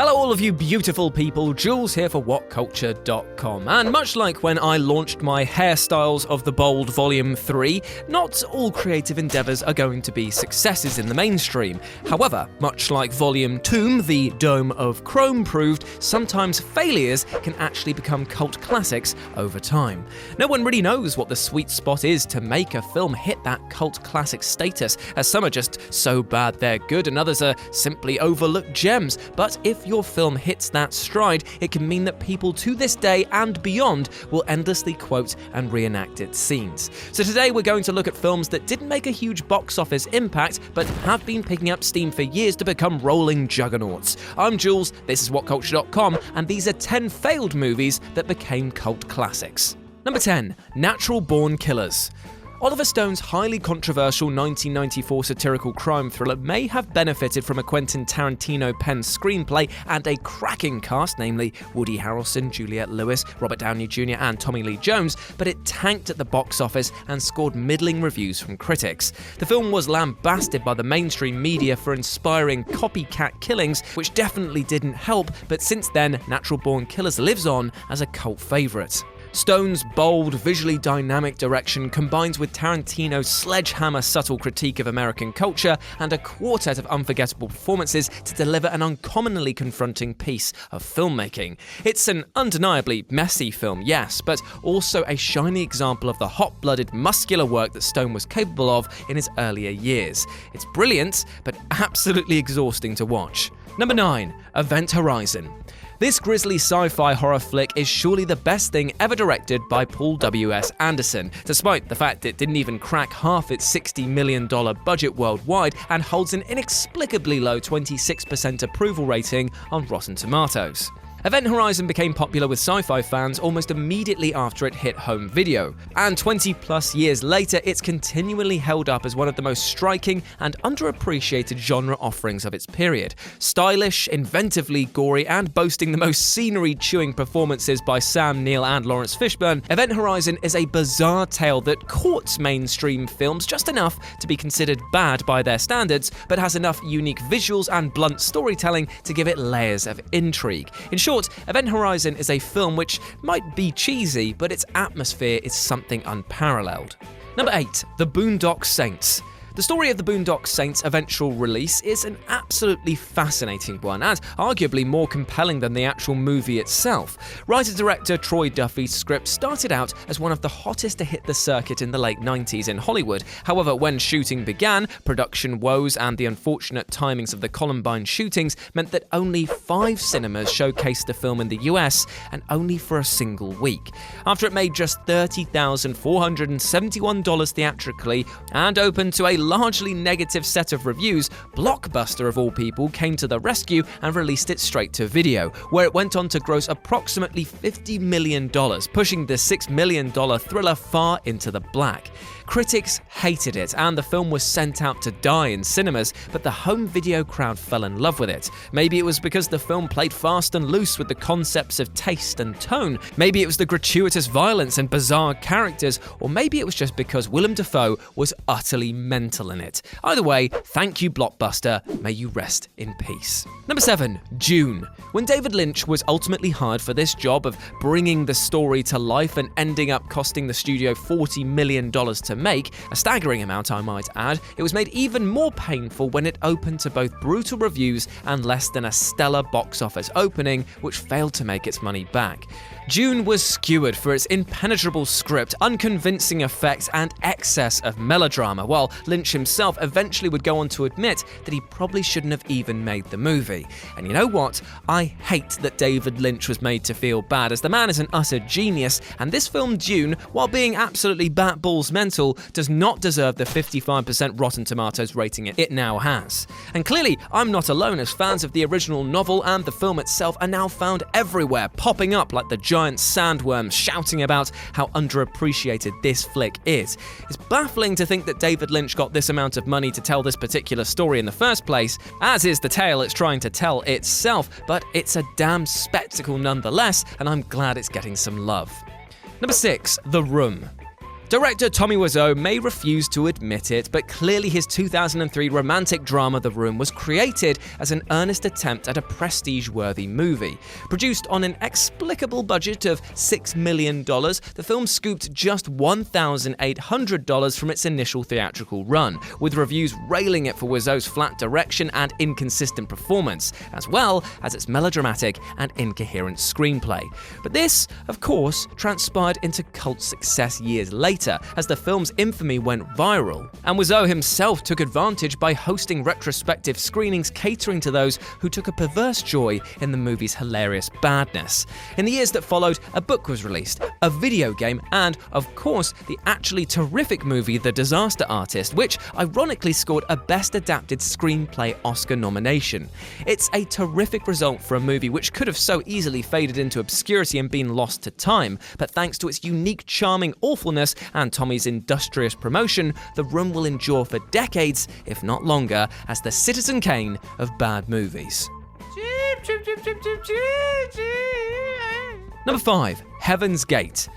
Hello all of you beautiful people, Jules here for WhatCulture.com, and much like when I launched my Hairstyles of the Bold Volume 3, not all creative endeavours are going to be successes in the mainstream. However, much like Volume 2, the Dome of Chrome proved, sometimes failures can actually become cult classics over time. No one really knows what the sweet spot is to make a film hit that cult classic status, as some are just so bad they're good and others are simply overlooked gems, but if your film hits that stride, it can mean that people to this day and beyond will endlessly quote and reenact its scenes. So today we're going to look at films that didn't make a huge box office impact, but have been picking up steam for years to become rolling juggernauts. I'm Jules, this is WhatCulture.com, and these are 10 failed movies that became cult classics. Number 10, Natural Born Killers. Oliver Stone's highly controversial 1994 satirical crime thriller may have benefited from a Quentin Tarantino-penned screenplay and a cracking cast, namely Woody Harrelson, Juliette Lewis, Robert Downey Jr. and Tommy Lee Jones, but it tanked at the box office and scored middling reviews from critics. The film was lambasted by the mainstream media for inspiring copycat killings, which definitely didn't help, but since then, Natural Born Killers lives on as a cult favourite. Stone's bold, visually dynamic direction combines with Tarantino's sledgehammer subtle critique of American culture and a quartet of unforgettable performances to deliver an uncommonly confronting piece of filmmaking. It's an undeniably messy film, yes, but also a shining example of the hot-blooded, muscular work that Stone was capable of in his earlier years. It's brilliant, but absolutely exhausting to watch. Number 9, Event Horizon. This grisly sci-fi horror flick is surely the best thing ever directed by Paul W.S. Anderson, despite the fact it didn't even crack half its $60 million budget worldwide and holds an inexplicably low 26% approval rating on Rotten Tomatoes. Event Horizon became popular with sci-fi fans almost immediately after it hit home video, and 20 plus years later it's continually held up as one of the most striking and underappreciated genre offerings of its period. Stylish, inventively gory, and boasting the most scenery-chewing performances by Sam Neill and Lawrence Fishburne, Event Horizon is a bizarre tale that courts mainstream films just enough to be considered bad by their standards, but has enough unique visuals and blunt storytelling to give it layers of intrigue. In short, Event Horizon is a film which might be cheesy, but its atmosphere is something unparalleled. Number 8, The Boondock Saints. The story of the Boondock Saints' eventual release is an absolutely fascinating one, and arguably more compelling than the actual movie itself. Writer-director Troy Duffy's script started out as one of the hottest to hit the circuit in the late 90s in Hollywood. However, when shooting began, production woes and the unfortunate timings of the Columbine shootings meant that only 5 cinemas showcased the film in the US, and only for a single week. After it made just $30,471 theatrically and opened to a largely negative set of reviews, Blockbuster of all people came to the rescue and released it straight to video, where it went on to gross approximately $50 million, pushing the $6 million thriller far into the black. Critics hated it, and the film was sent out to die in cinemas, but the home video crowd fell in love with it. Maybe it was because the film played fast and loose with the concepts of taste and tone, maybe it was the gratuitous violence and bizarre characters, or maybe it was just because Willem Dafoe was utterly mental in it. Either way, thank you Blockbuster, may you rest in peace. Number 7, Dune. When David Lynch was ultimately hired for this job of bringing the story to life and ending up costing the studio $40 million to make, a staggering amount I might add, it was made even more painful when it opened to both brutal reviews and less than a stellar box office opening, which failed to make its money back. Dune was skewered for its impenetrable script, unconvincing effects, and excess of melodrama, while Lynch himself eventually would go on to admit that he probably shouldn't have even made the movie. And you know what? I hate that David Lynch was made to feel bad, as the man is an utter genius, and this film Dune, while being absolutely bat-balls mental, does not deserve the 55% Rotten Tomatoes rating it now has. And clearly, I'm not alone, as fans of the original novel and the film itself are now found everywhere, popping up like the giant sandworms shouting about how underappreciated this flick is. It's baffling to think that David Lynch got this amount of money to tell this particular story in the first place, as is the tale it's trying to tell itself, but it's a damn spectacle nonetheless, and I'm glad it's getting some love. Number 6, The Room. Director Tommy Wiseau may refuse to admit it, but clearly his 2003 romantic drama The Room was created as an earnest attempt at a prestige-worthy movie. Produced on an explicable budget of $6 million, the film scooped just $1,800 from its initial theatrical run, with reviews railing it for Wiseau's flat direction and inconsistent performance, as well as its melodramatic and incoherent screenplay. But this, of course, transpired into cult success years later, as the film's infamy went viral, and Wiseau himself took advantage by hosting retrospective screenings catering to those who took a perverse joy in the movie's hilarious badness. In the years that followed, a book was released, a video game, and, of course, the actually terrific movie The Disaster Artist, which ironically scored a Best Adapted Screenplay Oscar nomination. It's a terrific result for a movie which could have so easily faded into obscurity and been lost to time, but thanks to its unique, charming awfulness and Tommy's industrious promotion, The Room will endure for decades, if not longer, as the Citizen Kane of bad movies. Number 5. Heaven's Gate.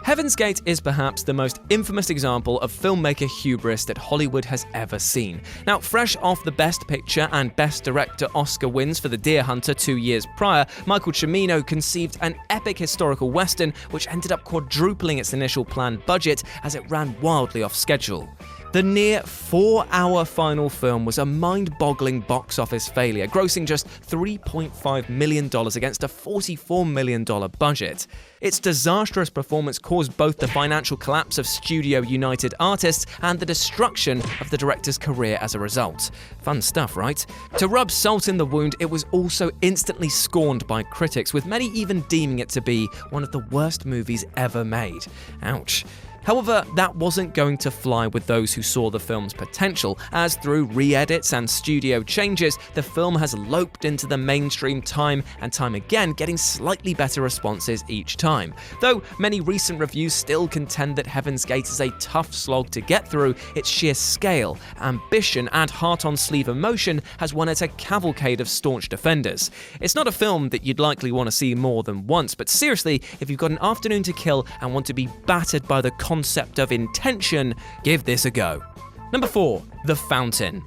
Heaven's Gate is perhaps the most infamous example of filmmaker hubris that Hollywood has ever seen. Now, fresh off the Best Picture and Best Director Oscar wins for The Deer Hunter 2 years prior, Michael Cimino conceived an epic historical western which ended up quadrupling its initial planned budget as it ran wildly off schedule. The near 4-hour final film was a mind-boggling box office failure, grossing just $3.5 million against a $44 million budget. Its disastrous performance caused both the financial collapse of Studio United artists and the destruction of the director's career as a result. Fun stuff, right? To rub salt in the wound, it was also instantly scorned by critics, with many even deeming it to be one of the worst movies ever made. Ouch. However, that wasn't going to fly with those who saw the film's potential, as through re-edits and studio changes, the film has loped into the mainstream time and time again, getting slightly better responses each time. Though many recent reviews still contend that Heaven's Gate is a tough slog to get through, its sheer scale, ambition, and heart-on-sleeve emotion has won it a cavalcade of staunch defenders. It's not a film that you'd likely want to see more than once, but seriously, if you've got an afternoon to kill and want to be battered by the concept of intention, give this a go. Number 4. The Fountain.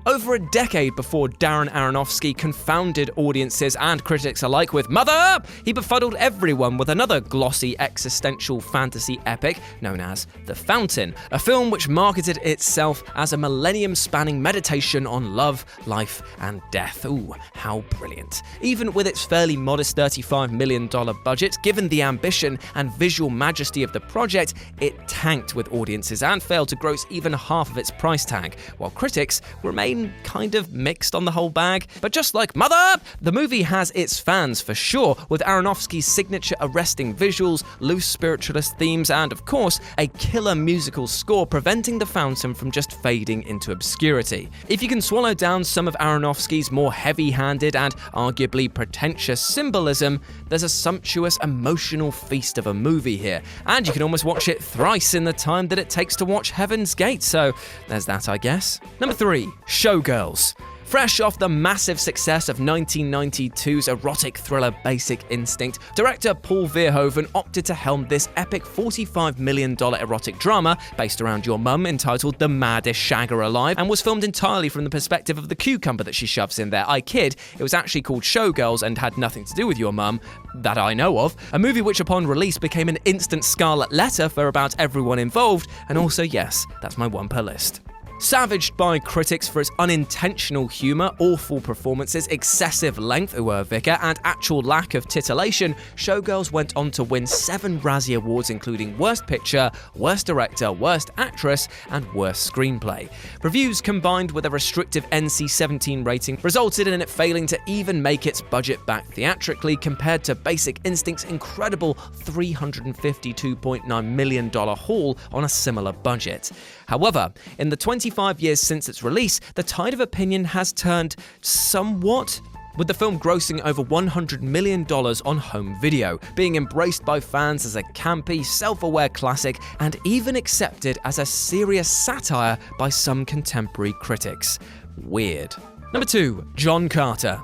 Over a decade before Darren Aronofsky confounded audiences and critics alike with Mother, he befuddled everyone with another glossy existential fantasy epic known as The Fountain, a film which marketed itself as a millennium-spanning meditation on love, life, and death. Ooh, how brilliant. Even with its fairly modest $35 million budget, given the ambition and visual majesty of the project, it tanked with audiences and failed to gross even half of its price tag, while critics remain kind of mixed on the whole bag. But just like Mother, the movie has its fans for sure, with Aronofsky's signature arresting visuals, loose spiritualist themes, and of course, a killer musical score preventing The Fountain from just fading into obscurity. If you can swallow down some of Aronofsky's more heavy-handed and arguably pretentious symbolism, there's a sumptuous emotional feast of a movie here, and you can almost watch it thrice in the time that it takes to watch Heaven's Gate, so there's that, I guess. Number 3. Showgirls. Fresh off the massive success of 1992's erotic thriller Basic Instinct, director Paul Verhoeven opted to helm this epic $45 million erotic drama based around your mum entitled The Maddest Shagger Alive, and was filmed entirely from the perspective of the cucumber that she shoves in there. I kid, it was actually called Showgirls and had nothing to do with your mum, that I know of. A movie which upon release became an instant scarlet letter for about everyone involved, and also yes, that's my one per list. Savaged by critics for its unintentional humour, awful performances, excessive length, Vicar, and actual lack of titillation, Showgirls went on to win 7 Razzie Awards, including Worst Picture, Worst Director, Worst Actress, and Worst Screenplay. Reviews combined with a restrictive NC-17 rating resulted in it failing to even make its budget back theatrically compared to Basic Instinct's incredible $352.9 million haul on a similar budget. However, in the 25 years since its release, the tide of opinion has turned somewhat, with the film grossing over $100 million on home video, being embraced by fans as a campy, self-aware classic, and even accepted as a serious satire by some contemporary critics. Weird. Number 2. John Carter.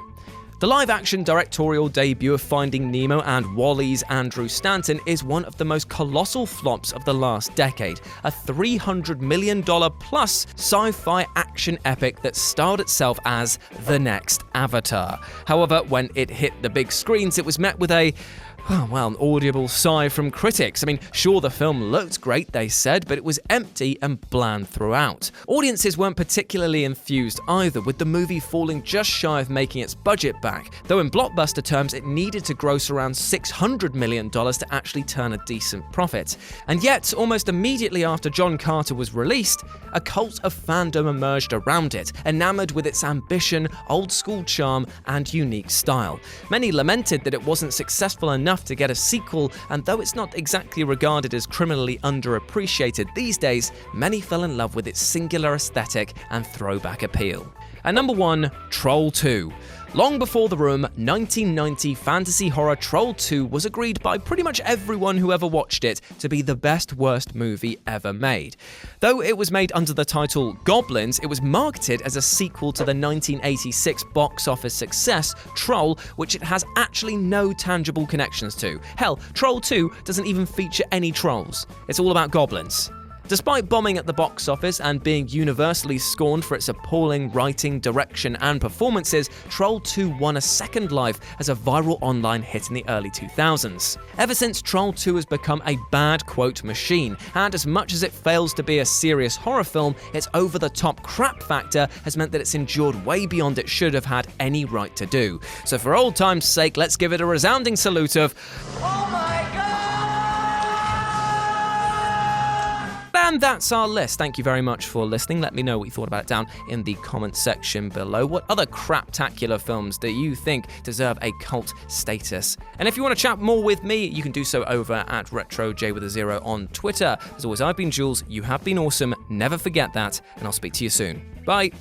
The live-action directorial debut of Finding Nemo and WALL-E's Andrew Stanton is one of the most colossal flops of the last decade, a $300 million plus sci-fi action epic that styled itself as the next Avatar. However, when it hit the big screens, it was met with an audible sigh from critics. I mean, sure, the film looked great, they said, but it was empty and bland throughout. Audiences weren't particularly enthused either, with the movie falling just shy of making its budget back, though in blockbuster terms it needed to gross around $600 million to actually turn a decent profit. And yet, almost immediately after John Carter was released, a cult of fandom emerged around it, enamored with its ambition, old-school charm, and unique style. Many lamented that it wasn't successful enough to get a sequel, and though it's not exactly regarded as criminally underappreciated these days, many fell in love with its singular aesthetic and throwback appeal. And number 1, Troll 2. Long before The Room, 1990 fantasy horror Troll 2 was agreed by pretty much everyone who ever watched it to be the best worst movie ever made. Though it was made under the title Goblins, it was marketed as a sequel to the 1986 box office success Troll, which it has actually no tangible connections to. Hell, Troll 2 doesn't even feature any trolls. It's all about goblins. Despite bombing at the box office and being universally scorned for its appalling writing, direction, and performances, Troll 2 won a second life as a viral online hit in the early 2000s. Ever since, Troll 2 has become a bad quote machine, and as much as it fails to be a serious horror film, its over-the-top crap factor has meant that it's endured way beyond it should have had any right to do. So for old time's sake, let's give it a resounding salute of, "Oh my God!" And that's our list. Thank you very much for listening. Let me know what you thought about it down in the comments section below. What other craptacular films do you think deserve a cult status? And if you want to chat more with me, you can do so over at RetroJ on Twitter. As always, I've been Jules. You have been awesome. Never forget that. And I'll speak to you soon. Bye.